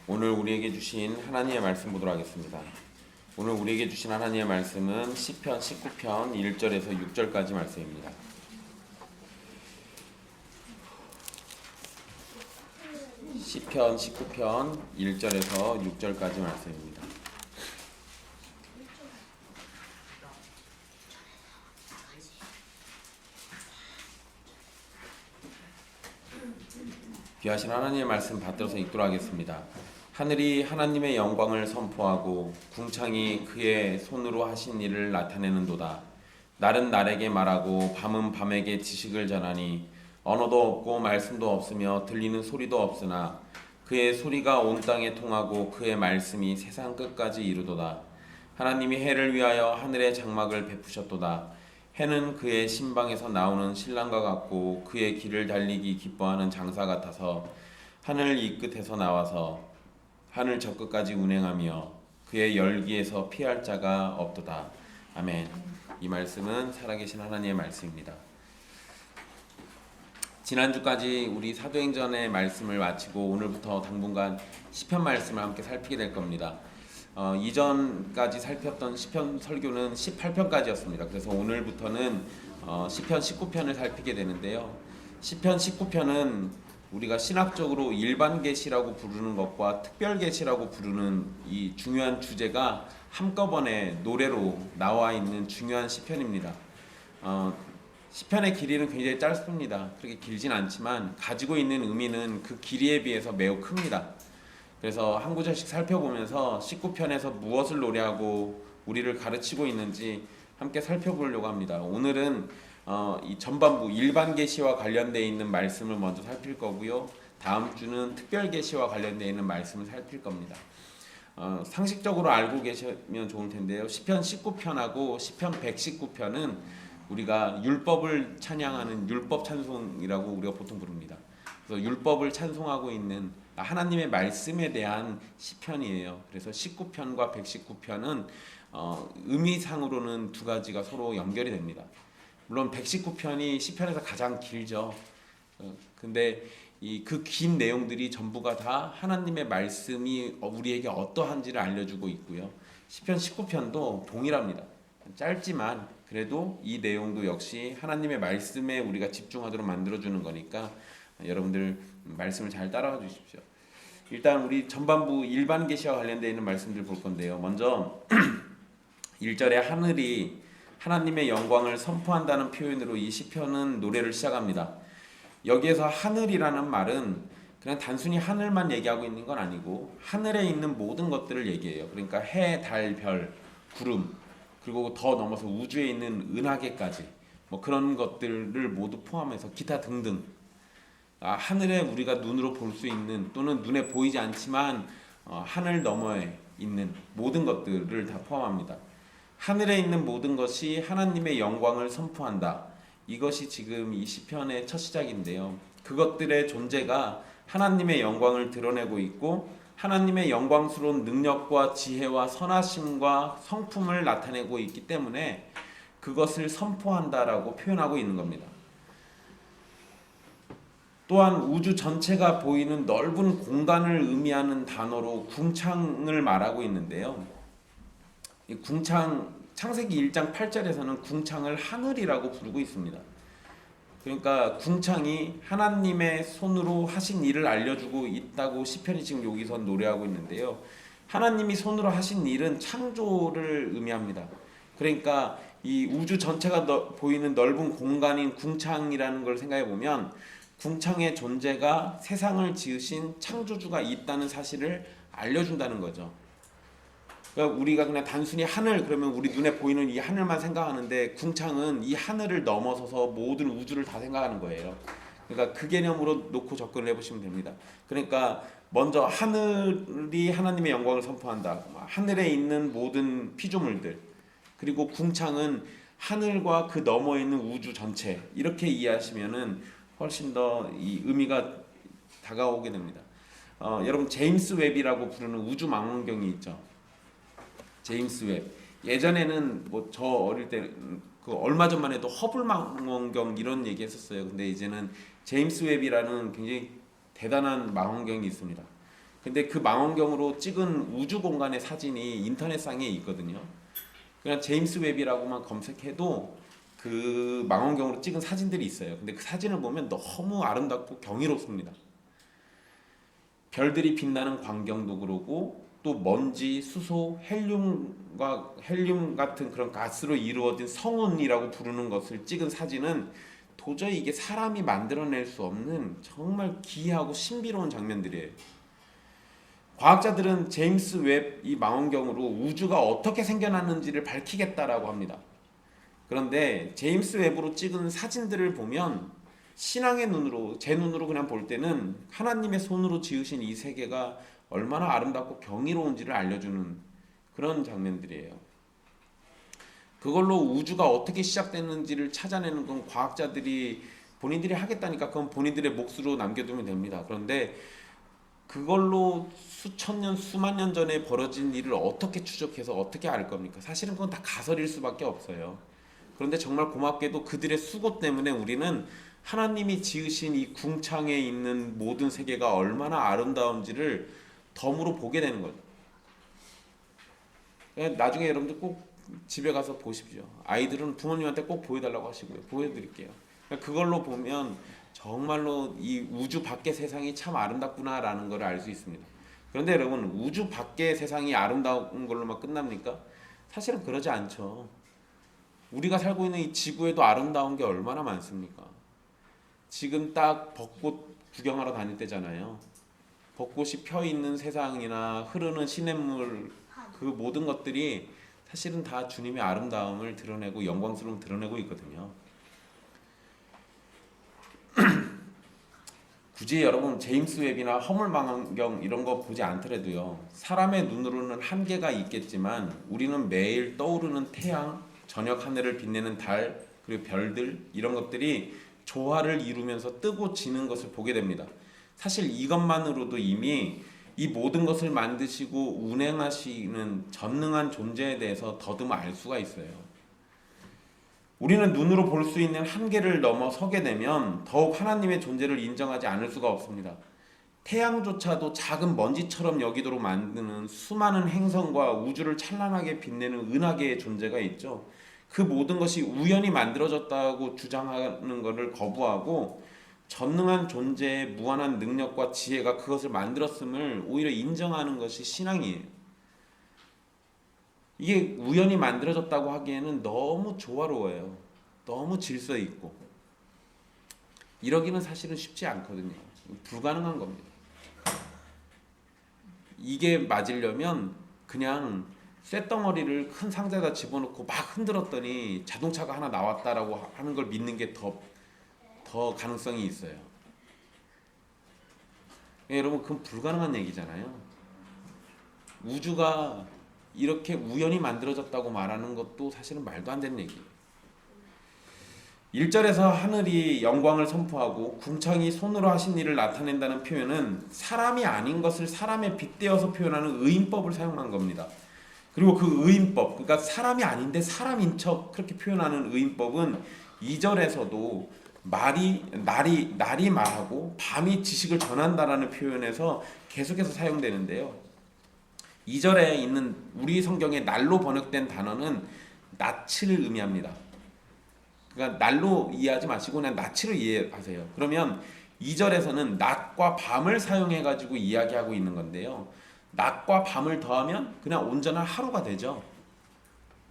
오늘 우리에게 주신 하나님의 말씀 보도록 하겠습니다. 오늘 우리에게 주신 하나님의 말씀은 시편 19편 1절에서 6절까지 말씀입니다. 시편 19편 1절에서 6절까지 말씀입니다. 귀하신 하나님의 말씀 받들어서 읽도록 하겠습니다. 하늘이 하나님의 영광을 선포하고 궁창이 그의 손으로 하신 일을 나타내는도다. 날은 날에게 말하고 밤은 밤에게 지식을 전하니 언어도 없고 말씀도 없으며 들리는 소리도 없으나 그의 소리가 온 땅에 통하고 그의 말씀이 세상 끝까지 이르도다. 하나님이 해를 위하여 하늘의 장막을 베푸셨도다. 해는 그의 신방에서 나오는 신랑과 같고 그의 길을 달리기 기뻐하는 장사 같아서 하늘 이 끝에서 나와서 하늘 저 끝까지 운행하며 그의 열기에서 피할 자가 없도다. 아멘. 이 말씀은 살아계신 하나님의 말씀입니다. 지난주까지 우리 사도행전의 말씀을 마치고 오늘부터 당분간 시편 말씀을 함께 살피게 될 겁니다. 이전까지 살폈던 시편 설교는 18편까지였습니다. 그래서 오늘부터는 시편 19편을 살피게 되는데요. 시편 19편은 우리가 신학적으로 일반 계시라고 부르는 것과 특별 계시라고 부르는 이 중요한 주제가 한꺼번에 노래로 나와 있는 중요한 시편입니다. 시편의 길이는 굉장히 짧습니다. 그렇게 길진 않지만 가지고 있는 의미는 그 길이에 비해서 매우 큽니다. 그래서 한 구절씩 살펴보면서 19편에서 무엇을 노래하고 우리를 가르치고 있는지 함께 살펴보려고 합니다. 오늘은 이 전반부 일반 계시와 관련되어 있는 말씀을 먼저 살필 거고요. 다음 주는 특별 계시와 관련되어 있는 말씀을 살필 겁니다. 상식적으로 알고 계시면 좋을 텐데요. 시편 19편하고 시편 119편은 우리가 율법을 찬양하는 율법 찬송이라고 우리가 보통 부릅니다. 그래서 율법을 찬송하고 있는 하나님의 말씀에 대한 시편이에요. 그래서 19편과 119편은 의미상으로는 두 가지가 서로 연결이 됩니다. 물론 119편이 시편에서 가장 길죠. 근데 그 긴 내용들이 전부가 다 하나님의 말씀이 우리에게 어떠한지를 알려주고 있고요. 시편 19편도 동일합니다. 짧지만 그래도 이 내용도 역시 하나님의 말씀에 우리가 집중하도록 만들어주는 거니까 여러분들 말씀을 잘 따라와 주십시오. 일단 우리 전반부 일반 계시와 관련되어 있는 말씀들 볼 건데요. 먼저 1절에 하늘이 하나님의 영광을 선포한다는 표현으로 이 시편은 노래를 시작합니다. 여기에서 하늘이라는 말은 그냥 단순히 하늘만 얘기하고 있는 건 아니고 하늘에 있는 모든 것들을 얘기해요. 그러니까 해, 달, 별, 구름, 그리고 더 넘어서 우주에 있는 은하계까지 뭐 그런 것들을 모두 포함해서 기타 등등 하늘에 우리가 눈으로 볼 수 있는 또는 눈에 보이지 않지만 하늘 너머에 있는 모든 것들을 다 포함합니다. 하늘에 있는 모든 것이 하나님의 영광을 선포한다. 이것이 지금 이 시편의 첫 시작인데요. 그것들의 존재가 하나님의 영광을 드러내고 있고 하나님의 영광스러운 능력과 지혜와 선하심과 성품을 나타내고 있기 때문에 그것을 선포한다라고 표현하고 있는 겁니다. 또한 우주 전체가 보이는 넓은 공간을 의미하는 단어로 궁창을 말하고 있는데요. 이 창세기 1장 8절에서는 궁창을 하늘이라고 부르고 있습니다. 그러니까 궁창이 하나님의 손으로 하신 일을 알려주고 있다고 시편이 지금 여기서 노래하고 있는데요. 하나님이 손으로 하신 일은 창조를 의미합니다. 그러니까 이 우주 전체가 보이는 넓은 공간인 궁창이라는 걸 생각해 보면 궁창의 존재가 세상을 지으신 창조주가 있다는 사실을 알려준다는 거죠. 그러니까 우리가 그냥 단순히 하늘 그러면 우리 눈에 보이는 이 하늘만 생각하는데 궁창은 이 하늘을 넘어서서 모든 우주를 다 생각하는 거예요. 그러니까 그 개념으로 놓고 접근을 해보시면 됩니다. 그러니까 먼저 하늘이 하나님의 영광을 선포한다. 하늘에 있는 모든 피조물들 그리고 궁창은 하늘과 그 너머에 있는 우주 전체 이렇게 이해하시면은 훨씬 더 이 의미가 다가오게 됩니다. 여러분 제임스 웹이라고 부르는 우주 망원경이 있죠. 제임스 웹. 예전에는 뭐 저 어릴 때 그 얼마 전만 해도 허블 망원경 이런 얘기 했었어요. 근데 이제는 제임스 웹이라는 굉장히 대단한 망원경이 있습니다. 근데 그 망원경으로 찍은 우주 공간의 사진이 인터넷상에 있거든요. 그냥 제임스 웹이라고만 검색해도 그 망원경으로 찍은 사진들이 있어요. 근데 그 사진을 보면 너무 아름답고 경이롭습니다. 별들이 빛나는 광경도 그러고 또 먼지, 수소, 헬륨 같은 그런 가스로 이루어진 성운이라고 부르는 것을 찍은 사진은 도저히 이게 사람이 만들어낼 수 없는 정말 기이하고 신비로운 장면들이에요. 과학자들은 제임스 웹 이 망원경으로 우주가 어떻게 생겨났는지를 밝히겠다라고 합니다. 그런데 제임스 웹으로 찍은 사진들을 보면 신앙의 눈으로, 제 눈으로 그냥 볼 때는 하나님의 손으로 지으신 이 세계가 얼마나 아름답고 경이로운지를 알려주는 그런 장면들이에요. 그걸로 우주가 어떻게 시작됐는지를 찾아내는 건 과학자들이 본인들이 하겠다니까 그건 본인들의 몫으로 남겨두면 됩니다. 그런데 그걸로 수천 년, 수만 년 전에 벌어진 일을 어떻게 추적해서 어떻게 알 겁니까? 사실은 그건 다 가설일 수밖에 없어요. 그런데 정말 고맙게도 그들의 수고 때문에 우리는 하나님이 지으신 이 궁창에 있는 모든 세계가 얼마나 아름다운지를 덤으로 보게 되는 거죠. 나중에 여러분들 꼭 집에 가서 보십시오. 아이들은 부모님한테 꼭 보여달라고 하시고요. 보여드릴게요. 그걸로 보면 정말로 이 우주 밖의 세상이 참 아름답구나라는 걸 알 수 있습니다. 그런데 여러분, 우주 밖의 세상이 아름다운 걸로만 끝납니까? 사실은 그러지 않죠. 우리가 살고 있는 이 지구에도 아름다운 게 얼마나 많습니까? 지금 딱 벚꽃 구경하러 다닐 때잖아요. 벚꽃이 펴 있는 세상이나 흐르는 시냇물, 그 모든 것들이 사실은 다 주님의 아름다움을 드러내고 영광스러움을 드러내고 있거든요. 굳이 여러분 제임스 웹이나 허물 망원경 이런 거 보지 않더라도요, 사람의 눈으로는 한계가 있겠지만 우리는 매일 떠오르는 태양, 저녁 하늘을 빛내는 달, 그리고 별들, 이런 것들이 조화를 이루면서 뜨고 지는 것을 보게 됩니다. 사실 이것만으로도 이미 이 모든 것을 만드시고 운행하시는 전능한 존재에 대해서 더듬어 알 수가 있어요. 우리는 눈으로 볼 수 있는 한계를 넘어서게 되면 더욱 하나님의 존재를 인정하지 않을 수가 없습니다. 태양조차도 작은 먼지처럼 여기도록 만드는 수많은 행성과 우주를 찬란하게 빛내는 은하계의 존재가 있죠. 그 모든 것이 우연히 만들어졌다고 주장하는 것을 거부하고 전능한 존재의 무한한 능력과 지혜가 그것을 만들었음을 오히려 인정하는 것이 신앙이에요. 이게 우연히 만들어졌다고 하기에는 너무 조화로워요. 너무 질서 있고. 이러기는 사실은 쉽지 않거든요. 불가능한 겁니다. 이게 맞으려면 그냥 쇳덩어리를 큰 상자에다 집어넣고 막 흔들었더니 자동차가 하나 나왔다라고 하는 걸 믿는 게 더 가능성이 있어요. 여러분, 그건 불가능한 얘기잖아요. 우주가 이렇게 우연히 만들어졌다고 말하는 것도 사실은 말도 안 되는 얘기예요. 1절에서 하늘이 영광을 선포하고 궁창이 손으로 하신 일을 나타낸다는 표현은 사람이 아닌 것을 사람에 빗대어서 표현하는 의인법을 사용한 겁니다. 그리고 그 의인법, 그러니까 사람이 아닌데 사람인 척 그렇게 표현하는 의인법은 2절에서도 날이 말하고 밤이 지식을 전한다라는 표현에서 계속해서 사용되는데요. 2절에 있는 우리 성경의 날로 번역된 단어는 낯을 의미합니다. 그러니까 날로 이해하지 마시고 그냥 낯으로 이해하세요. 그러면 2절에서는 낮과 밤을 사용해 가지고 이야기하고 있는 건데요. 낮과 밤을 더하면 그냥 온전한 하루가 되죠.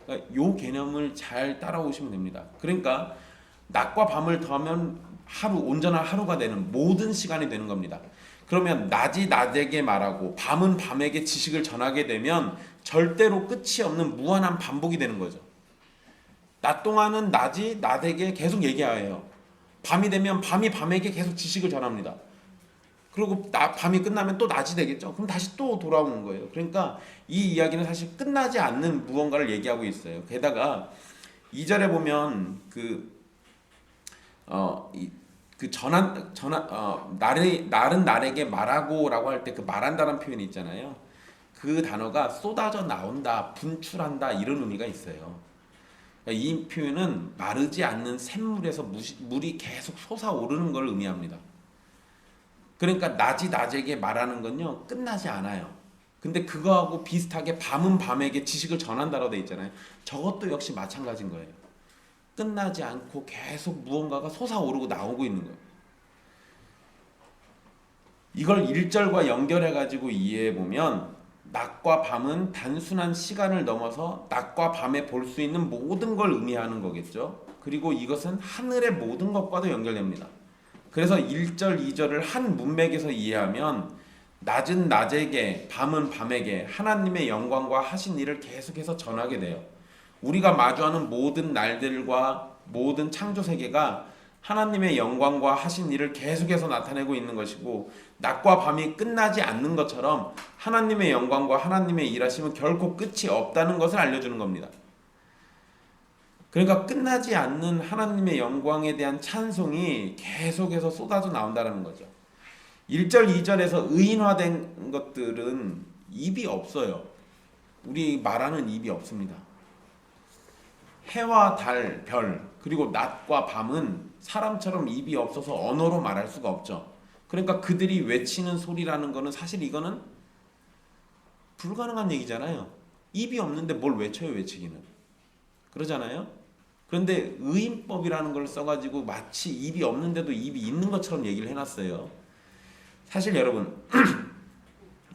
그러니까 이 개념을 잘 따라오시면 됩니다. 그러니까 낮과 밤을 더하면 온전한 하루가 되는 모든 시간이 되는 겁니다. 그러면 낮이 낮에게 말하고 밤은 밤에게 지식을 전하게 되면 절대로 끝이 없는 무한한 반복이 되는 거죠. 낮 동안은 낮이 낮에게 계속 얘기해요. 밤이 되면 밤이 밤에게 계속 지식을 전합니다. 그리고 밤이 끝나면 또 낮이 되겠죠. 그럼 다시 또 돌아오는 거예요. 그러니까 이 이야기는 사실 끝나지 않는 무언가를 얘기하고 있어요. 게다가 2절에 보면 날은 날에게 말하고라고 할 때 그 말한다는 표현이 있잖아요. 그 단어가 쏟아져 나온다, 분출한다 이런 의미가 있어요. 그러니까 이 표현은 마르지 않는 샘물에서 물이 계속 솟아오르는 걸 의미합니다. 그러니까 낮이 낮에게 말하는 건요 끝나지 않아요. 근데 그거하고 비슷하게 밤은 밤에게 지식을 전한다라고 돼 있잖아요. 저것도 역시 마찬가지인 거예요. 끝나지 않고 계속 무언가가 솟아오르고 나오고 있는 거예요. 이걸 1절과 연결해 가지고 이해해 보면 낮과 밤은 단순한 시간을 넘어서 낮과 밤에 볼 수 있는 모든 걸 의미하는 거겠죠. 그리고 이것은 하늘의 모든 것과도 연결됩니다. 그래서 1절, 2절을 한 문맥에서 이해하면 낮은 낮에게, 밤은 밤에게 하나님의 영광과 하신 일을 계속해서 전하게 돼요. 우리가 마주하는 모든 날들과 모든 창조 세계가 하나님의 영광과 하신 일을 계속해서 나타내고 있는 것이고, 낮과 밤이 끝나지 않는 것처럼 하나님의 영광과 하나님의 일하심은 결코 끝이 없다는 것을 알려주는 겁니다. 그러니까 끝나지 않는 하나님의 영광에 대한 찬송이 계속해서 쏟아져 나온다는 거죠. 1절, 2절에서 의인화된 것들은 입이 없어요. 우리 말하는 입이 없습니다. 해와 달, 별, 그리고 낮과 밤은 사람처럼 입이 없어서 언어로 말할 수가 없죠. 그러니까 그들이 외치는 소리라는 거는 사실 이거는 불가능한 얘기잖아요. 입이 없는데 뭘 외쳐요, 외치기는. 그러잖아요. 그런데 의인법이라는 걸 써가지고 마치 입이 없는데도 입이 있는 것처럼 얘기를 해놨어요. 사실 여러분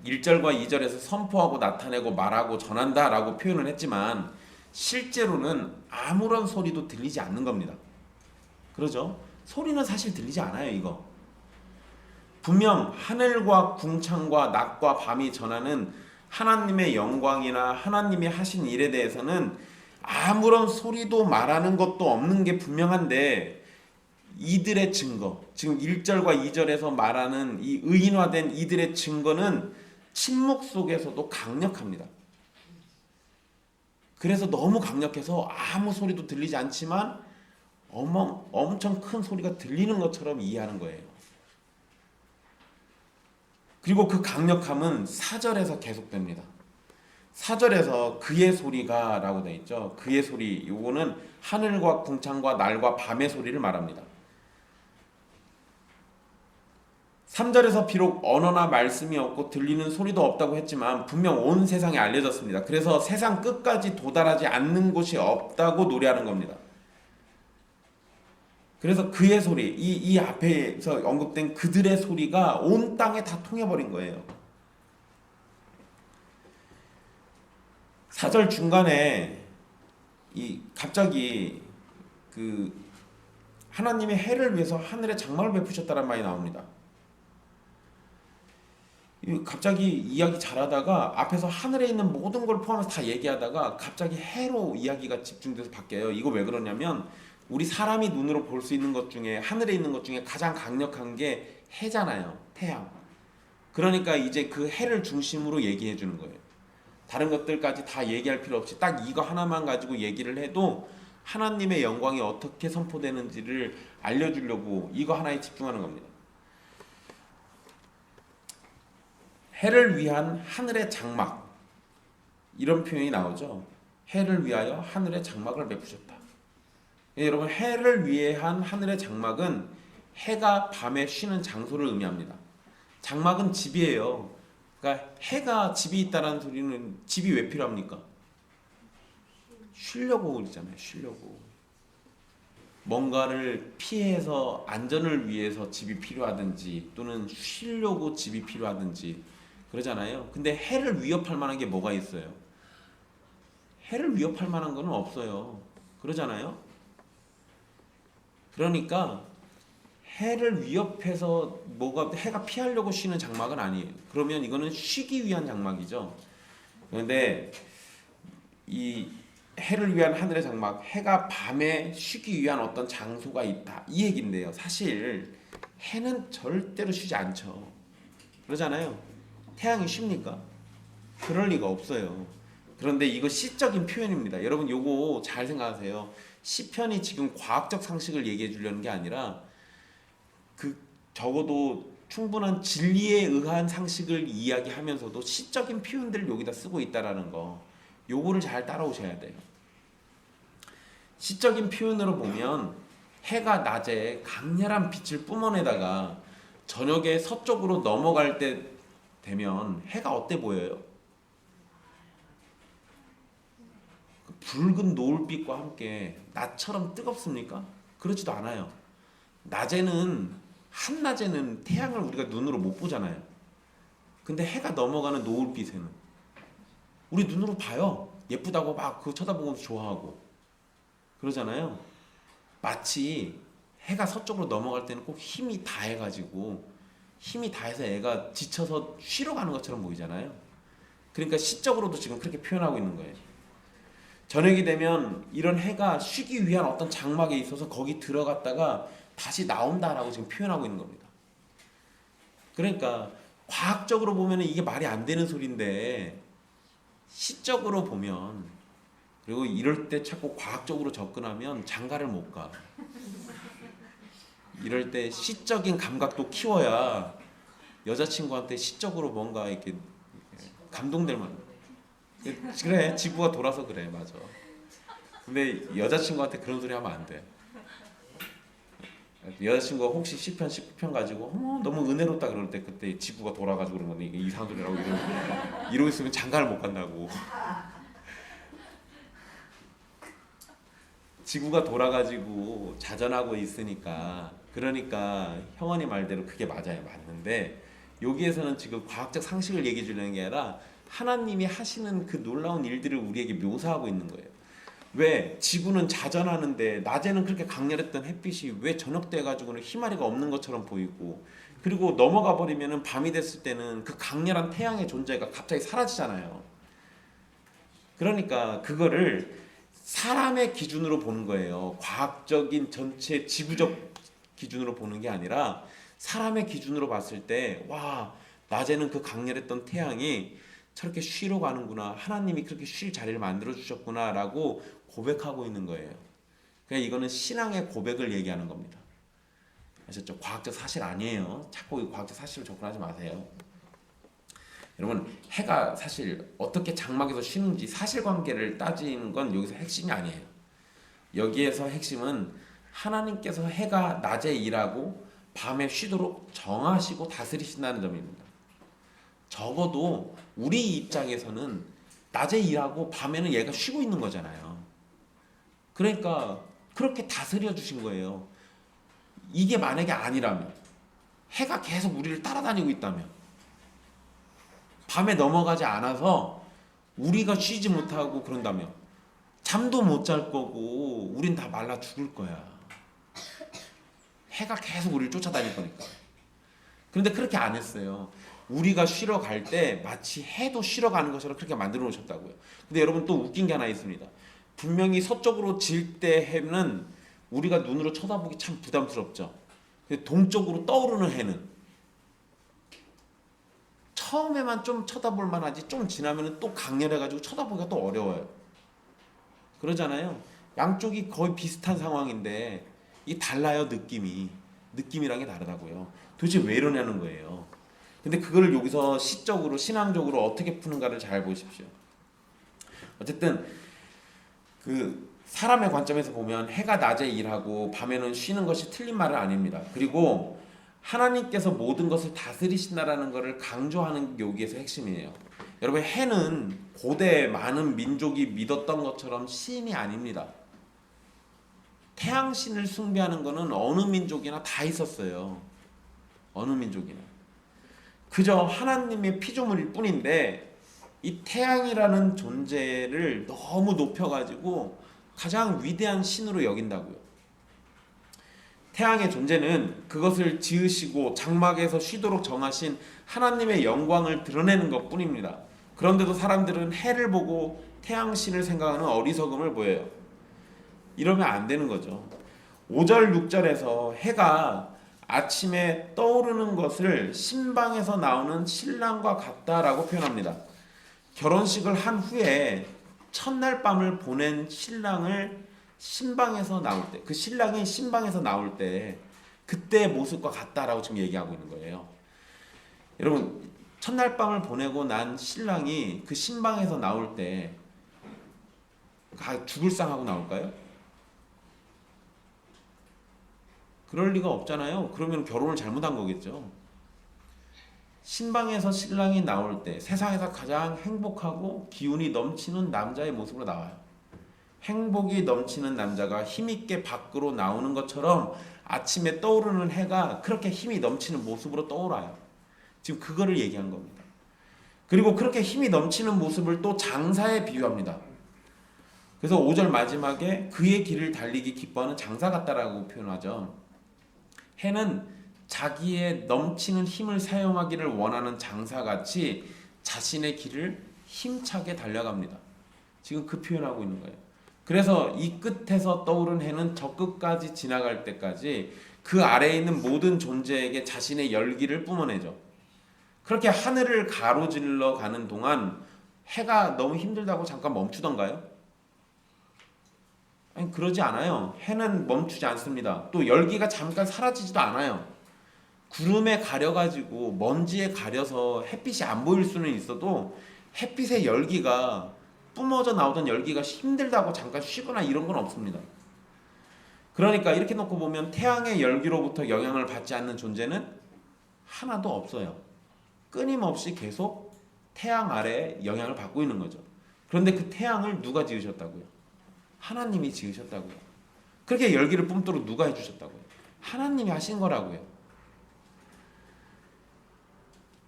1절과 2절에서 선포하고 나타내고 말하고 전한다라고 표현을 했지만 실제로는 아무런 소리도 들리지 않는 겁니다. 그러죠? 소리는 사실 들리지 않아요. 이거 분명 하늘과 궁창과 낮과 밤이 전하는 하나님의 영광이나 하나님이 하신 일에 대해서는 아무런 소리도 말하는 것도 없는 게 분명한데, 이들의 증거, 지금 1절과 2절에서 말하는 이 의인화된 이들의 증거는 침묵 속에서도 강력합니다. 그래서 너무 강력해서 아무 소리도 들리지 않지만 엄청 큰 소리가 들리는 것처럼 이해하는 거예요. 그리고 그 강력함은 4절에서 계속됩니다. 4절에서 그의 소리가 라고 되어 있죠. 그의 소리, 요거는 하늘과 궁창과 날과 밤의 소리를 말합니다. 3절에서 비록 언어나 말씀이 없고 들리는 소리도 없다고 했지만 분명 온 세상에 알려졌습니다. 그래서 세상 끝까지 도달하지 않는 곳이 없다고 노래하는 겁니다. 그래서 그의 소리, 이 앞에서 언급된 그들의 소리가 온 땅에 다 통해버린 거예요. 4절 중간에 갑자기 하나님의 해를 위해서 하늘에 장막을 베푸셨다는 말이 나옵니다. 갑자기 이야기 잘하다가 앞에서 하늘에 있는 모든 걸 포함해서 다 얘기하다가 갑자기 해로 이야기가 집중돼서 바뀌어요. 이거 왜 그러냐면 우리 사람이 눈으로 볼 수 있는 것 중에 하늘에 있는 것 중에 가장 강력한 게 해잖아요. 태양. 그러니까 이제 그 해를 중심으로 얘기해 주는 거예요. 다른 것들까지 다 얘기할 필요 없이 딱 이거 하나만 가지고 얘기를 해도 하나님의 영광이 어떻게 선포되는지를 알려주려고 이거 하나에 집중하는 겁니다. 해를 위한 하늘의 장막, 이런 표현이 나오죠. 해를 위하여 하늘의 장막을 베푸셨다. 여러분, 해를 위한 하늘의 장막은 해가 밤에 쉬는 장소를 의미합니다. 장막은 집이에요. 그러니까 해가 집이 있다는 소리는 집이 왜 필요합니까? 쉬려고 그러잖아요. 쉬려고. 뭔가를 피해서 안전을 위해서 집이 필요하든지 또는 쉬려고 집이 필요하든지 그러잖아요. 근데 해를 위협할 만한 게 뭐가 있어요? 해를 위협할 만한 건 없어요. 그러잖아요. 그러니까 해를 위협해서 해가 피하려고 쉬는 장막은 아니에요. 그러면 이거는 쉬기 위한 장막이죠. 그런데 이 해를 위한 하늘의 장막, 해가 밤에 쉬기 위한 어떤 장소가 있다, 이 얘기인데요. 사실 해는 절대로 쉬지 않죠. 그러잖아요. 태양이 쉽니까? 그럴 리가 없어요. 그런데 이거 시적인 표현입니다. 여러분 요거 잘 생각하세요. 시편이 지금 과학적 상식을 얘기해 주려는 게 아니라 적어도 충분한 진리에 의한 상식을 이야기하면서도 시적인 표현들을 여기다 쓰고 있다라는 거, 요거를 잘 따라오셔야 돼요. 시적인 표현으로 보면 해가 낮에 강렬한 빛을 뿜어내다가 저녁에 서쪽으로 넘어갈 때 되면 해가 어때 보여요? 그 붉은 노을빛과 함께 낮처럼 뜨겁습니까? 그렇지도 않아요. 한낮에는 태양을 우리가 눈으로 못 보잖아요. 근데 해가 넘어가는 노을빛에는 우리 눈으로 봐요. 예쁘다고 막 그거 쳐다보고 좋아하고 그러잖아요. 마치 해가 서쪽으로 넘어갈 때는 꼭 힘이 다해서 애가 지쳐서 쉬러 가는 것처럼 보이잖아요. 그러니까 시적으로도 지금 그렇게 표현하고 있는 거예요. 저녁이 되면 이런 해가 쉬기 위한 어떤 장막에 있어서 거기 들어갔다가 다시 나온다라고 지금 표현하고 있는 겁니다. 그러니까 과학적으로 보면 이게 말이 안 되는 소리인데 시적으로 보면, 그리고 이럴 때 자꾸 과학적으로 접근하면 장가를 못 가. 이럴 때 시적인 감각도 키워야 여자친구한테 시적으로 뭔가 이렇게 감동될 만. 그래, 지구가 돌아서 그래, 맞아. 근데 여자친구한테 그런 소리 하면 안 돼. 여자친구가 혹시 시편 19편 가지고 너무 은혜롭다 그럴 때 그때 지구가 돌아가지고 그런 건데 이게 이상한 소리라고 이러고 있으면 장가를 못 간다고. 지구가 돌아가지고 자전하고 있으니까, 그러니까 형원이 말대로 그게 맞는데 여기에서는 지금 과학적 상식을 얘기해 주려는 게 아니라 하나님이 하시는 그 놀라운 일들을 우리에게 묘사하고 있는 거예요. 왜 지구는 자전하는데 낮에는 그렇게 강렬했던 햇빛이 왜 저녁 때 가지고는 희마리가 없는 것처럼 보이고, 그리고 넘어가 버리면은 밤이 됐을 때는 그 강렬한 태양의 존재가 갑자기 사라지잖아요. 그러니까 그거를 사람의 기준으로 보는 거예요. 과학적인 전체 지구적 기준으로 보는 게 아니라 사람의 기준으로 봤을 때, 와, 낮에는 그 강렬했던 태양이 저렇게 쉬러 가는구나, 하나님이 그렇게 쉴 자리를 만들어 주셨구나 라고 고백하고 있는 거예요. 그러니까 이거는 신앙의 고백을 얘기하는 겁니다. 아셨죠? 과학적 사실 아니에요. 자꾸 과학적 사실을 접근하지 마세요. 여러분, 해가 사실 어떻게 장막에서 쉬는지 사실관계를 따지는 건 여기서 핵심이 아니에요. 여기에서 핵심은 하나님께서 해가 낮에 일하고 밤에 쉬도록 정하시고 다스리신다는 점입니다. 적어도 우리 입장에서는 낮에 일하고 밤에는 얘가 쉬고 있는 거잖아요. 그러니까 그렇게 다스려 주신 거예요. 이게 만약에 아니라면, 해가 계속 우리를 따라다니고 있다면, 밤에 넘어가지 않아서 우리가 쉬지 못하고 그런다면 잠도 못 잘 거고 우린 다 말라 죽을 거야. 해가 계속 우리를 쫓아다닐 거니까. 그런데 그렇게 안 했어요. 우리가 쉬러 갈 때 마치 해도 쉬러 가는 것처럼 그렇게 만들어 놓으셨다고요. 근데 여러분, 또 웃긴 게 하나 있습니다. 분명히 서쪽으로 질 때 해는 우리가 눈으로 쳐다보기 참 부담스럽죠. 근데 동쪽으로 떠오르는 해는 처음에만 좀 쳐다볼 만하지 좀 지나면 또 강렬해가지고 쳐다보기가 또 어려워요. 그러잖아요. 양쪽이 거의 비슷한 상황인데 이게 달라요. 느낌이란 게 다르다고요. 도대체 왜 이러냐는 거예요. 근데 그거를 여기서 시적으로, 신앙적으로 어떻게 푸는가를 잘 보십시오. 어쨌든 그 사람의 관점에서 보면 해가 낮에 일하고 밤에는 쉬는 것이 틀린 말은 아닙니다. 그리고 하나님께서 모든 것을 다스리신다라는 것을 강조하는 게 여기에서 핵심이에요. 여러분, 해는 고대 많은 민족이 믿었던 것처럼 신이 아닙니다. 태양신을 숭배하는 것은 어느 민족이나 다 있었어요. 어느 민족이나. 그저 하나님의 피조물일 뿐인데 이 태양이라는 존재를 너무 높여가지고 가장 위대한 신으로 여긴다고요. 태양의 존재는 그것을 지으시고 장막에서 쉬도록 정하신 하나님의 영광을 드러내는 것 뿐입니다. 그런데도 사람들은 해를 보고 태양신을 생각하는 어리석음을 보여요. 이러면 안 되는 거죠. 5절 6절에서 해가 아침에 떠오르는 것을 신방에서 나오는 신랑과 같다라고 표현합니다. 결혼식을 한 후에 첫날 밤을 보낸 신랑을 신방에서 나올 때, 그 신랑이 신방에서 나올 때 그때의 모습과 같다라고 지금 얘기하고 있는 거예요. 여러분, 첫날 밤을 보내고 난 신랑이 그 신방에서 나올 때 죽을 상하고 나올까요? 그럴 리가 없잖아요. 그러면 결혼을 잘못한 거겠죠. 신방에서 신랑이 나올 때 세상에서 가장 행복하고 기운이 넘치는 남자의 모습으로 나와요. 행복이 넘치는 남자가 힘있게 밖으로 나오는 것처럼 아침에 떠오르는 해가 그렇게 힘이 넘치는 모습으로 떠올라요. 지금 그거를 얘기한 겁니다. 그리고 그렇게 힘이 넘치는 모습을 또 장사에 비유합니다. 그래서 5절 마지막에 그의 길을 달리기 기뻐하는 장사 같다라고 표현하죠. 해는 자기의 넘치는 힘을 사용하기를 원하는 장사같이 자신의 길을 힘차게 달려갑니다. 지금 그 표현하고 있는 거예요. 그래서 이 끝에서 떠오른 해는 저 끝까지 지나갈 때까지 그 아래에 있는 모든 존재에게 자신의 열기를 뿜어내죠. 그렇게 하늘을 가로질러 가는 동안 해가 너무 힘들다고 잠깐 멈추던가요? 아니, 그러지 않아요. 해는 멈추지 않습니다. 또 열기가 잠깐 사라지지도 않아요. 구름에 가려가지고 먼지에 가려서 햇빛이 안 보일 수는 있어도 햇빛의 열기가 뿜어져 나오던 열기가 힘들다고 잠깐 쉬거나 이런 건 없습니다. 그러니까 이렇게 놓고 보면 태양의 열기로부터 영향을 받지 않는 존재는 하나도 없어요. 끊임없이 계속 태양 아래에 영향을 받고 있는 거죠. 그런데 그 태양을 누가 지으셨다고요? 하나님이 지으셨다고요. 그렇게 열기를 뿜도록 누가 해주셨다고요? 하나님이 하신 거라고요.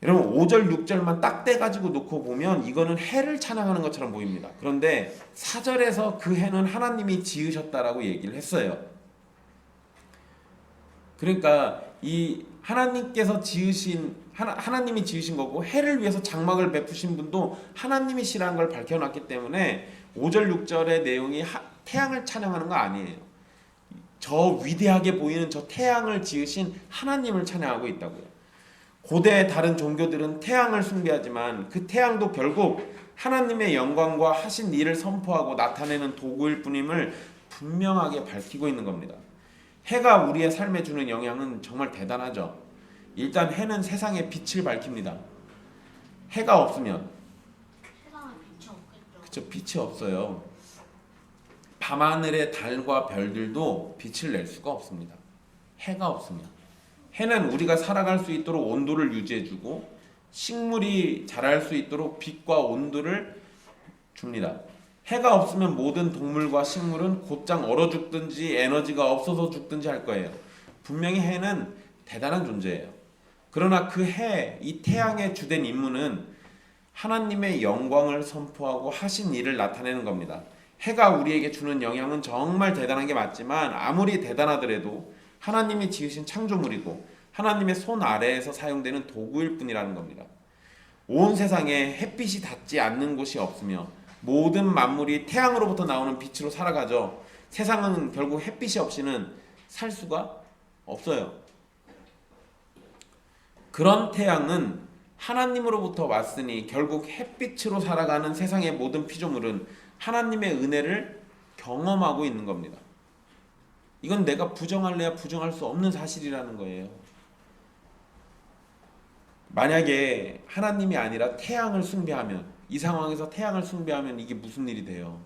여러분 5절 6절만 딱 떼가지고 놓고 보면 이거는 해를 찬양하는 것처럼 보입니다. 그런데 4절에서 그 해는 하나님이 지으셨다라고 얘기를 했어요. 그러니까 이 하나님께서 지으신 하나님이 지으신 거고 해를 위해서 장막을 베푸신 분도 하나님이시라는 걸 밝혀놨기 때문에 5절 6절의 내용이 태양을 찬양하는 거 아니에요. 저 위대하게 보이는 저 태양을 지으신 하나님을 찬양하고 있다고요. 고대 다른 종교들은 태양을 숭배하지만 그 태양도 결국 하나님의 영광과 하신 일을 선포하고 나타내는 도구일 뿐임을 분명하게 밝히고 있는 겁니다. 해가 우리의 삶에 주는 영향은 정말 대단하죠. 일단 해는 세상에 빛을 밝힙니다. 해가 없으면 세상에 빛이 없겠죠. 그쵸, 빛이 없어요. 밤하늘의 달과 별들도 빛을 낼 수가 없습니다. 해가 없으면. 해는 우리가 살아갈 수 있도록 온도를 유지해주고 식물이 자랄 수 있도록 빛과 온도를 줍니다. 해가 없으면 모든 동물과 식물은 곧장 얼어 죽든지 에너지가 없어서 죽든지 할 거예요. 분명히 해는 대단한 존재예요. 그러나 그 해, 이 태양의 주된 임무는 하나님의 영광을 선포하고 하신 일을 나타내는 겁니다. 해가 우리에게 주는 영향은 정말 대단한 게 맞지만 아무리 대단하더라도 하나님이 지으신 창조물이고 하나님의 손 아래에서 사용되는 도구일 뿐이라는 겁니다. 온 세상에 햇빛이 닿지 않는 곳이 없으며 모든 만물이 태양으로부터 나오는 빛으로 살아가죠. 세상은 결국 햇빛이 없이는 살 수가 없어요. 그런 태양은 하나님으로부터 왔으니 결국 햇빛으로 살아가는 세상의 모든 피조물은 하나님의 은혜를 경험하고 있는 겁니다. 이건 내가 부정할래야 부정할 수 없는 사실이라는 거예요. 만약에 하나님이 아니라 태양을 숭배하면, 이 상황에서 태양을 숭배하면 이게 무슨 일이 돼요?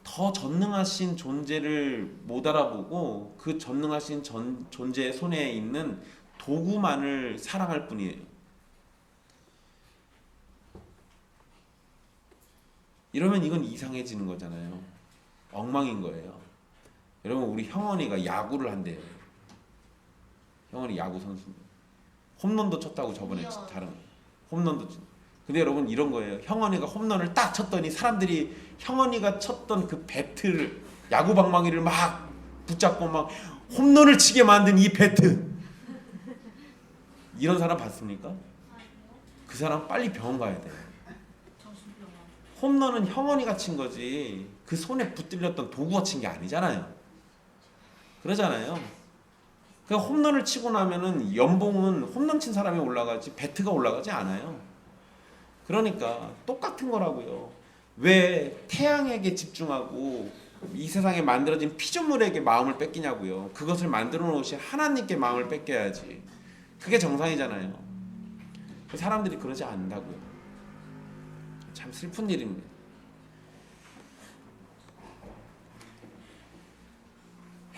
더 전능하신 존재를 못 알아보고 그 전능하신 존재의 손에 있는 도구만을 사랑할 뿐이에요. 이러면 이건 이상해지는 거잖아요. 엉망인 거예요. 여러분 우리 형원이가 야구를 한대요. 형원이 야구 선수입니다. 홈런도 쳤다고 저번에 다른 홈런도 쳤. 근데 여러분 이런 거예요. 형원이가 홈런을 딱 쳤더니 사람들이 형원이가 쳤던 그 배트를 야구 방망이를 막 붙잡고 막 홈런을 치게 만든 이 배트. 이런 사람 봤습니까? 그 사람 빨리 병원 가야 돼. 홈런은 형원이가 친 거지 그 손에 붙들렸던 도구가 친 게 아니잖아요. 그러잖아요. 그 홈런을 치고 나면은 연봉은 홈런 친 사람이 올라가지 배트가 올라가지 않아요. 그러니까 똑같은 거라고요. 왜 태양에게 집중하고 이 세상에 만들어진 피조물에게 마음을 뺏기냐고요. 그것을 만들어 놓으신 하나님께 마음을 뺏겨야지. 그게 정상이잖아요. 사람들이 그러지 않는다고요. 참 슬픈 일입니다.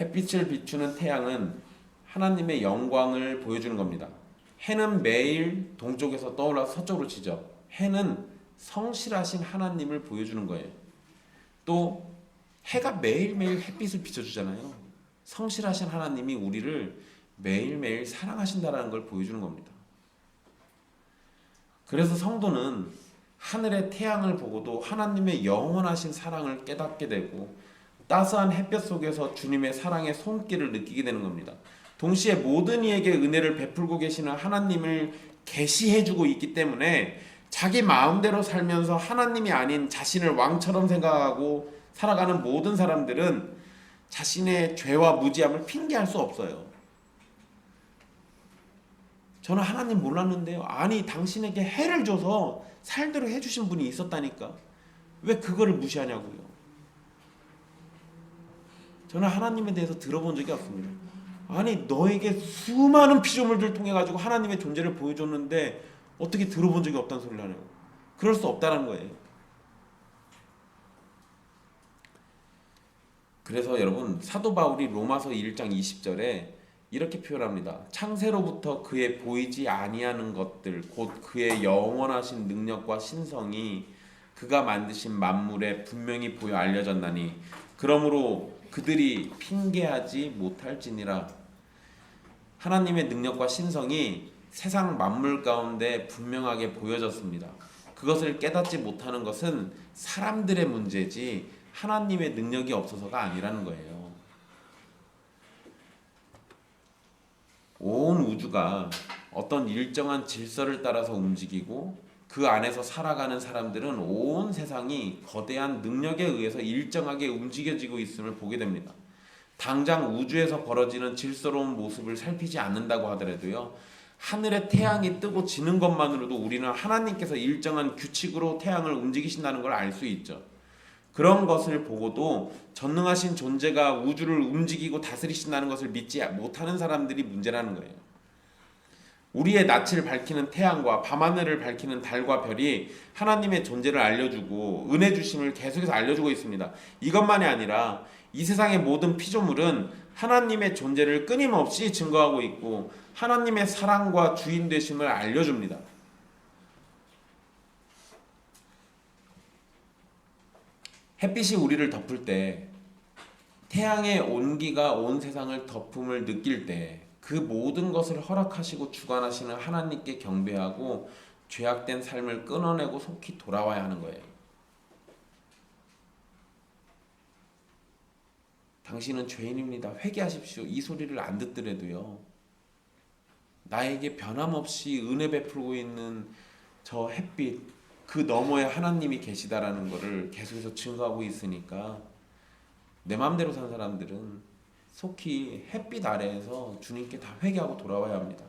햇빛을 비추는 태양은 하나님의 영광을 보여주는 겁니다. 해는 매일 동쪽에서 떠올라서 서쪽으로 치죠. 해는 성실하신 하나님을 보여주는 거예요. 또 해가 매일매일 햇빛을 비춰주잖아요. 성실하신 하나님이 우리를 매일매일 사랑하신다는 걸 보여주는 겁니다. 그래서 성도는 하늘의 태양을 보고도 하나님의 영원하신 사랑을 깨닫게 되고 따스한 햇볕 속에서 주님의 사랑의 손길을 느끼게 되는 겁니다. 동시에 모든 이에게 은혜를 베풀고 계시는 하나님을 계시해주고 있기 때문에 자기 마음대로 살면서 하나님이 아닌 자신을 왕처럼 생각하고 살아가는 모든 사람들은 자신의 죄와 무지함을 핑계할 수 없어요. 저는 하나님 몰랐는데요. 아니 당신에게 해를 줘서 살도록 해주신 분이 있었다니까. 왜 그거를 무시하냐고요. 저는 하나님에 대해서 들어본 적이 없습니다. 아니 너에게 수많은 피조물들 통해 가지고 하나님의 존재를 보여줬는데 어떻게 들어본 적이 없다는 소리를 하냐고. 그럴 수 없다는 거예요. 그래서 여러분 사도 바울이 로마서 1장 20절에 이렇게 표현합니다. 창세로부터 그의 보이지 아니하는 것들 곧 그의 영원하신 능력과 신성이 그가 만드신 만물에 분명히 보여 알려졌나니 그러므로 그들이 핑계하지 못할지니라. 하나님의 능력과 신성이 세상 만물 가운데 분명하게 보여졌습니다. 그것을 깨닫지 못하는 것은 사람들의 문제지 하나님의 능력이 없어서가 아니라는 거예요. 온 우주가 어떤 일정한 질서를 따라서 움직이고 그 안에서 살아가는 사람들은 온 세상이 거대한 능력에 의해서 일정하게 움직여지고 있음을 보게 됩니다. 당장 우주에서 벌어지는 질서로운 모습을 살피지 않는다고 하더라도요. 하늘에 태양이 뜨고 지는 것만으로도 우리는 하나님께서 일정한 규칙으로 태양을 움직이신다는 걸 알 수 있죠. 그런 것을 보고도 전능하신 존재가 우주를 움직이고 다스리신다는 것을 믿지 못하는 사람들이 문제라는 거예요. 우리의 낯을 밝히는 태양과 밤하늘을 밝히는 달과 별이 하나님의 존재를 알려주고 은혜 주심을 계속해서 알려주고 있습니다. 이것만이 아니라 이 세상의 모든 피조물은 하나님의 존재를 끊임없이 증거하고 있고 하나님의 사랑과 주인 되심을 알려줍니다. 햇빛이 우리를 덮을 때 태양의 온기가 온 세상을 덮음을 느낄 때 그 모든 것을 허락하시고 주관하시는 하나님께 경배하고 죄악된 삶을 끊어내고 속히 돌아와야 하는 거예요. 당신은 죄인입니다. 회개하십시오. 이 소리를 안 듣더라도요. 나에게 변함없이 은혜 베풀고 있는 저 햇빛 그 너머에 하나님이 계시다라는 것을 계속해서 증거하고 있으니까 내 마음대로 산 사람들은 속히 햇빛 아래에서 주님께 다 회개하고 돌아와야 합니다.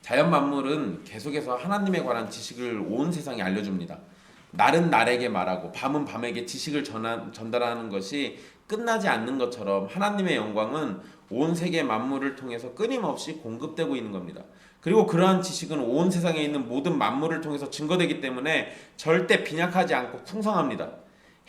자연 만물은 계속해서 하나님에 관한 지식을 온 세상에 알려줍니다. 날은 날에게 말하고 밤은 밤에게 지식을 전달하는 것이 끝나지 않는 것처럼 하나님의 영광은 온 세계 만물을 통해서 끊임없이 공급되고 있는 겁니다. 그리고 그러한 지식은 온 세상에 있는 모든 만물을 통해서 증거되기 때문에 절대 빈약하지 않고 풍성합니다.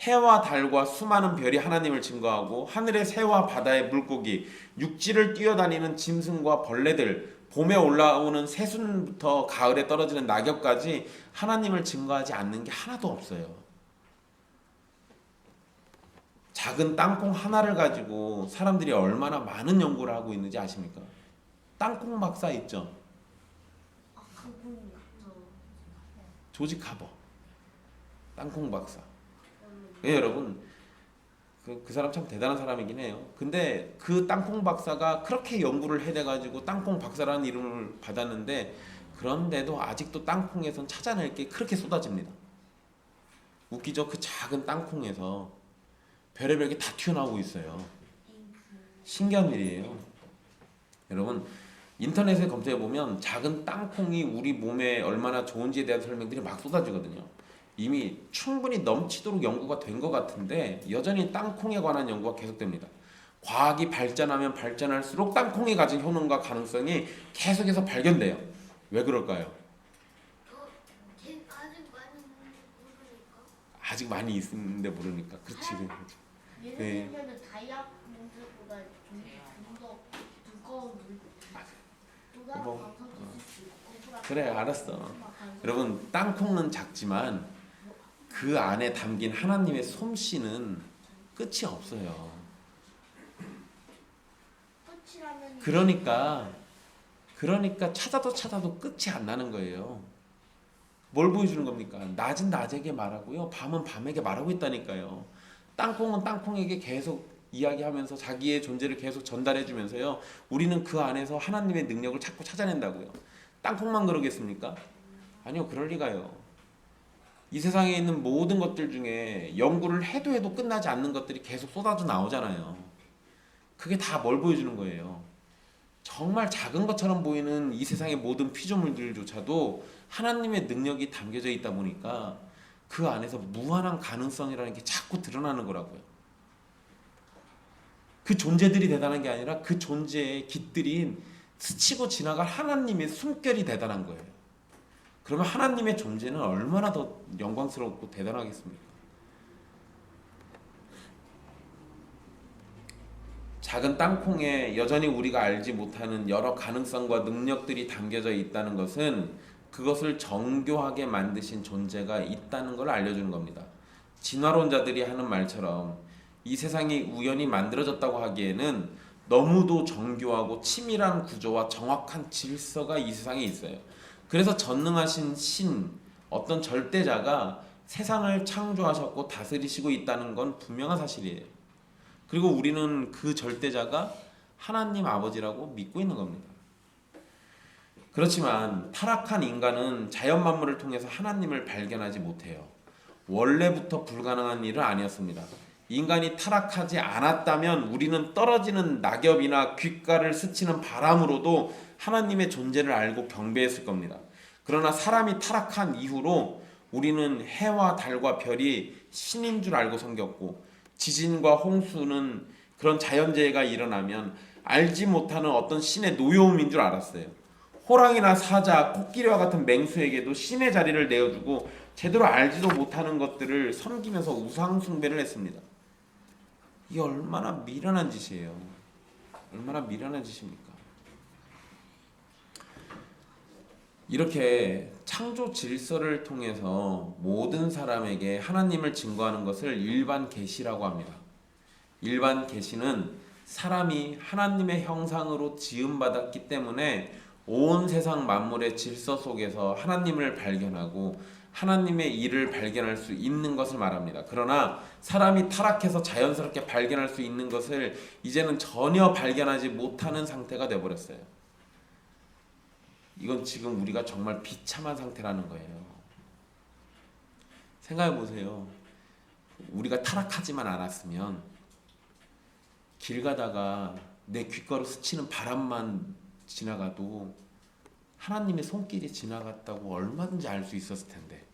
해와 달과 수많은 별이 하나님을 증거하고 하늘의 새와 바다의 물고기, 육지를 뛰어다니는 짐승과 벌레들, 봄에 올라오는 새순부터 가을에 떨어지는 낙엽까지 하나님을 증거하지 않는 게 하나도 없어요. 작은 땅콩 하나를 가지고 사람들이 얼마나 많은 연구를 하고 있는지 아십니까? 땅콩 박사 있죠? 조지 카버. 땅콩 박사. 예, 여러분. 그 사람 참 대단한 사람이긴 해요. 근데 그 땅콩 박사가 그렇게 연구를 해내가지고 땅콩 박사라는 이름을 받았는데 그런데도 아직도 땅콩에선 찾아낼 게 그렇게 쏟아집니다. 웃기죠? 그 작은 땅콩에서 별의별 게 다 튀어나오고 있어요. 신기한 일이에요. 여러분 인터넷에 검색해보면 작은 땅콩이 우리 몸에 얼마나 좋은지에 대한 설명들이 막 쏟아지거든요. 이미 충분히 넘치도록 연구가 된 것 같은데 여전히 땅콩에 관한 연구가 계속됩니다. 과학이 발전하면 발전할수록 땅콩이 가진 효능과 가능성이 계속해서 발견돼요. 왜 그럴까요? 아직 많이 있는데 모르니까. 그렇지. 예를 들면 다이아몬드보다 좀 더 두꺼운 물. 뭐 그래 알았어. 여러분 땅콩은 작지만 그 안에 담긴 하나님의 솜씨는 끝이 없어요. 그러니까 찾아도 끝이 안 나는 거예요. 뭘 보여주는 겁니까? 낮은 낮에게 말하고요, 밤은 밤에게 말하고 있다니까요. 땅콩은 땅콩에게 계속 이야기하면서 자기의 존재를 계속 전달해주면서요, 우리는 그 안에서 하나님의 능력을 자꾸 찾아낸다고요. 땅콩만 그러겠습니까? 아니요, 그럴 리가요. 이 세상에 있는 모든 것들 중에 연구를 해도 끝나지 않는 것들이 계속 쏟아져 나오잖아요. 그게 다 뭘 보여주는 거예요? 정말 작은 것처럼 보이는 이 세상의 모든 피조물들조차도 하나님의 능력이 담겨져 있다 보니까 그 안에서 무한한 가능성이라는 게 자꾸 드러나는 거라고요. 그 존재들이 대단한 게 아니라 그 존재의 깃들인 스치고 지나갈 하나님의 숨결이 대단한 거예요. 그러면 하나님의 존재는 얼마나 더 영광스럽고 대단하겠습니까? 작은 땅콩에 여전히 우리가 알지 못하는 여러 가능성과 능력들이 담겨져 있다는 것은 그것을 정교하게 만드신 존재가 있다는 걸 알려주는 겁니다. 진화론자들이 하는 말처럼 이 세상이 우연히 만들어졌다고 하기에는 너무도 정교하고 치밀한 구조와 정확한 질서가 이 세상에 있어요. 그래서 전능하신 신, 어떤 절대자가 세상을 창조하셨고 다스리시고 있다는 건 분명한 사실이에요. 그리고 우리는 그 절대자가 하나님 아버지라고 믿고 있는 겁니다. 그렇지만 타락한 인간은 자연 만물을 통해서 하나님을 발견하지 못해요. 원래부터 불가능한 일은 아니었습니다. 인간이 타락하지 않았다면 우리는 떨어지는 낙엽이나 귓가를 스치는 바람으로도 하나님의 존재를 알고 경배했을 겁니다. 그러나 사람이 타락한 이후로 우리는 해와 달과 별이 신인 줄 알고 섬겼고, 지진과 홍수는 그런 자연재해가 일어나면 알지 못하는 어떤 신의 노여움인 줄 알았어요. 호랑이나 사자, 코끼리와 같은 맹수에게도 신의 자리를 내어주고 제대로 알지도 못하는 것들을 섬기면서 우상 숭배를 했습니다. 이게 얼마나 미련한 짓이에요. 얼마나 미련한 짓입니까? 이렇게 창조 질서를 통해서 모든 사람에게 하나님을 증거하는 것을 일반 계시라고 합니다. 일반 계시는 사람이 하나님의 형상으로 지음받았기 때문에 온 세상 만물의 질서 속에서 하나님을 발견하고 하나님의 일을 발견할 수 있는 것을 말합니다. 그러나 사람이 타락해서 자연스럽게 발견할 수 있는 것을 이제는 전혀 발견하지 못하는 상태가 되어버렸어요. 이건 지금 우리가 정말 비참한 상태라는 거예요. 생각해 보세요. 우리가 타락하지만 않았으면 길 가다가 내 귓가로 스치는 바람만 지나가도 하나님의 손길이 지나갔다고 얼마든지 알 수 있었을 텐데,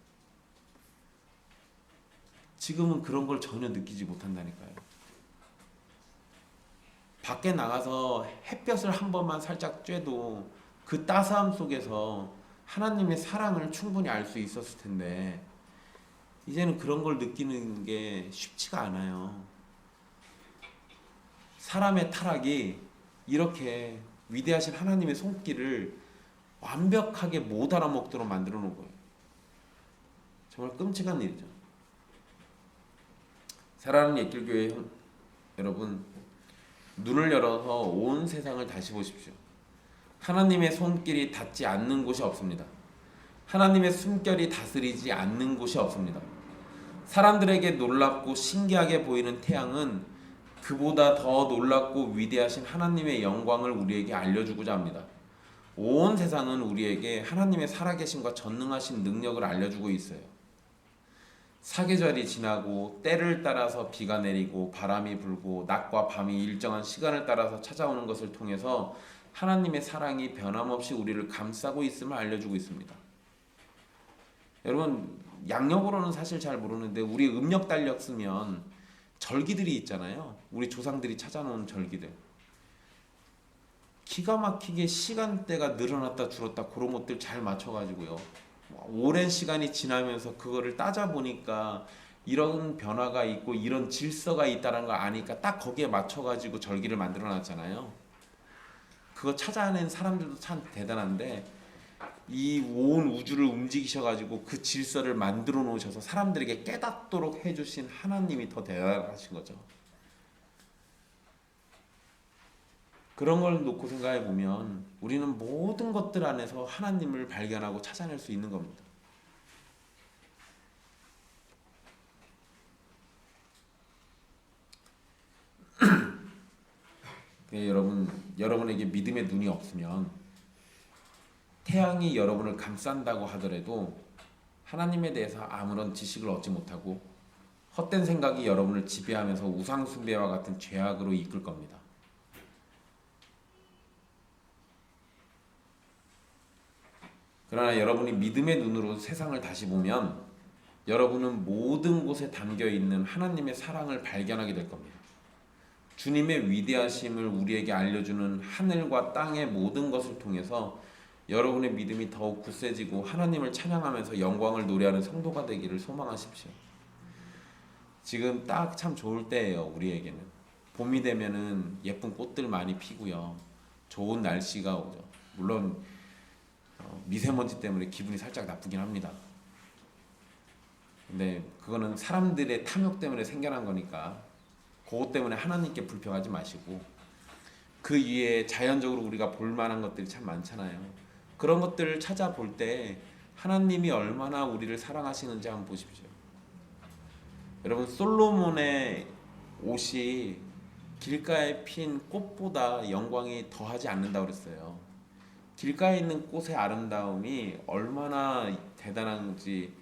지금은 그런 걸 전혀 느끼지 못한다니까요. 밖에 나가서 햇볕을 한 번만 살짝 쬐도 그 따스함 속에서 하나님의 사랑을 충분히 알 수 있었을 텐데, 이제는 그런 걸 느끼는 게 쉽지가 않아요. 사람의 타락이 이렇게 위대하신 하나님의 손길을 완벽하게 못 알아먹도록 만들어 놓은 거예요. 정말 끔찍한 일이죠. 사랑하는 옛길교회 여러분, 눈을 열어서 온 세상을 다시 보십시오. 하나님의 손길이 닿지 않는 곳이 없습니다. 하나님의 숨결이 다스리지 않는 곳이 없습니다. 사람들에게 놀랍고 신기하게 보이는 태양은 그보다 더 놀랍고 위대하신 하나님의 영광을 우리에게 알려주고자 합니다. 온 세상은 우리에게 하나님의 살아계심과 전능하신 능력을 알려주고 있어요. 사계절이 지나고 때를 따라서 비가 내리고 바람이 불고 낮과 밤이 일정한 시간을 따라서 찾아오는 것을 통해서 하나님의 사랑이 변함없이 우리를 감싸고 있음을 알려주고 있습니다. 여러분, 양력으로는 사실 잘 모르는데 우리 음력 달력 쓰면 절기들이 있잖아요. 우리 조상들이 찾아놓은 절기들. 기가 막히게 시간대가 늘어났다 줄었다 그런 것들 잘 맞춰가지고요. 오랜 시간이 지나면서 그거를 따져보니까 이런 변화가 있고 이런 질서가 있다는 걸 아니까 딱 거기에 맞춰가지고 절기를 만들어놨잖아요. 그거 찾아낸 사람들도 참 대단한데 이 온 우주를 움직이셔가지고 그 질서를 만들어 놓으셔서 사람들에게 깨닫도록 해주신 하나님이 더 대단하신 거죠. 그런 걸 놓고 생각해 보면 우리는 모든 것들 안에서 하나님을 발견하고 찾아낼 수 있는 겁니다. 여러분에게 믿음의 눈이 없으면 태양이 여러분을 감싼다고 하더라도 하나님에 대해서 아무런 지식을 얻지 못하고 헛된 생각이 여러분을 지배하면서 우상숭배와 같은 죄악으로 이끌 겁니다. 그러나 여러분이 믿음의 눈으로 세상을 다시 보면 여러분은 모든 곳에 담겨있는 하나님의 사랑을 발견하게 될 겁니다. 주님의 위대하심을 우리에게 알려주는 하늘과 땅의 모든 것을 통해서 여러분의 믿음이 더욱 굳세지고 하나님을 찬양하면서 영광을 노래하는 성도가 되기를 소망하십시오. 지금 딱 참 좋을 때예요. 우리에게는 봄이 되면은 예쁜 꽃들 많이 피고요. 좋은 날씨가 오죠. 물론 미세먼지 때문에 기분이 살짝 나쁘긴 합니다. 근데 그거는 사람들의 탐욕 때문에 생겨난 거니까 그것 때문에 하나님께 불평하지 마시고 그 위에 자연적으로 우리가 볼 만한 것들이 참 많잖아요. 그런 것들을 찾아볼 때 하나님이 얼마나 우리를 사랑하시는지 한번 보십시오. 여러분, 솔로몬의 옷이 길가에 핀 꽃보다 영광이 더하지 않는다고 그랬어요. 길가에 있는 꽃의 아름다움이 얼마나 대단한지,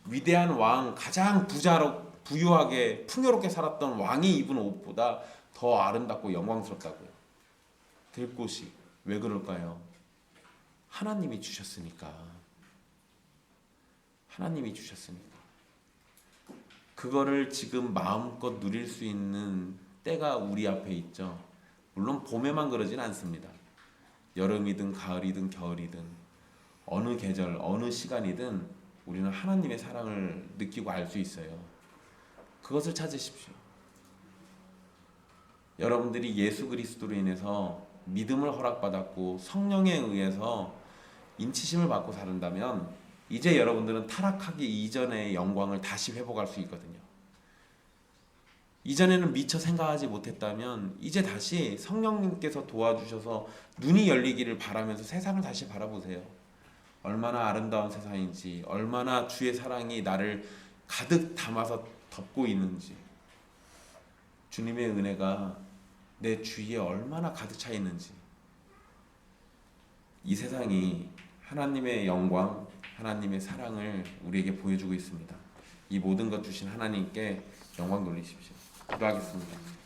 위대한 왕, 가장 부유하게 풍요롭게 살았던 왕이 입은 옷보다 더 아름답고 영광스럽다고요. 들꽃이 왜 그럴까요? 하나님이 주셨으니까. 하나님이 주셨으니까. 그거를 지금 마음껏 누릴 수 있는 때가 우리 앞에 있죠. 물론 봄에만 그러진 않습니다. 여름이든 가을이든 겨울이든 어느 계절, 어느 시간이든 우리는 하나님의 사랑을 느끼고 알 수 있어요. 그것을 찾으십시오. 여러분들이 예수 그리스도로 인해서 믿음을 허락받았고 성령에 의해서 인치심을 받고 사는다면 이제 여러분들은 타락하기 이전의 영광을 다시 회복할 수 있거든요. 이전에는 미처 생각하지 못했다면 이제 다시 성령님께서 도와주셔서 눈이 열리기를 바라면서 세상을 다시 바라보세요. 얼마나 아름다운 세상인지, 얼마나 주의 사랑이 나를 가득 담아서 덮고 있는지, 주님의 은혜가 내 주위에 얼마나 가득 차 있는지, 이 세상이 하나님의 영광, 하나님의 사랑을 우리에게 보여주고 있습니다. 이 모든 것 주신 하나님께 영광 돌리십시오. 기도하겠습니다.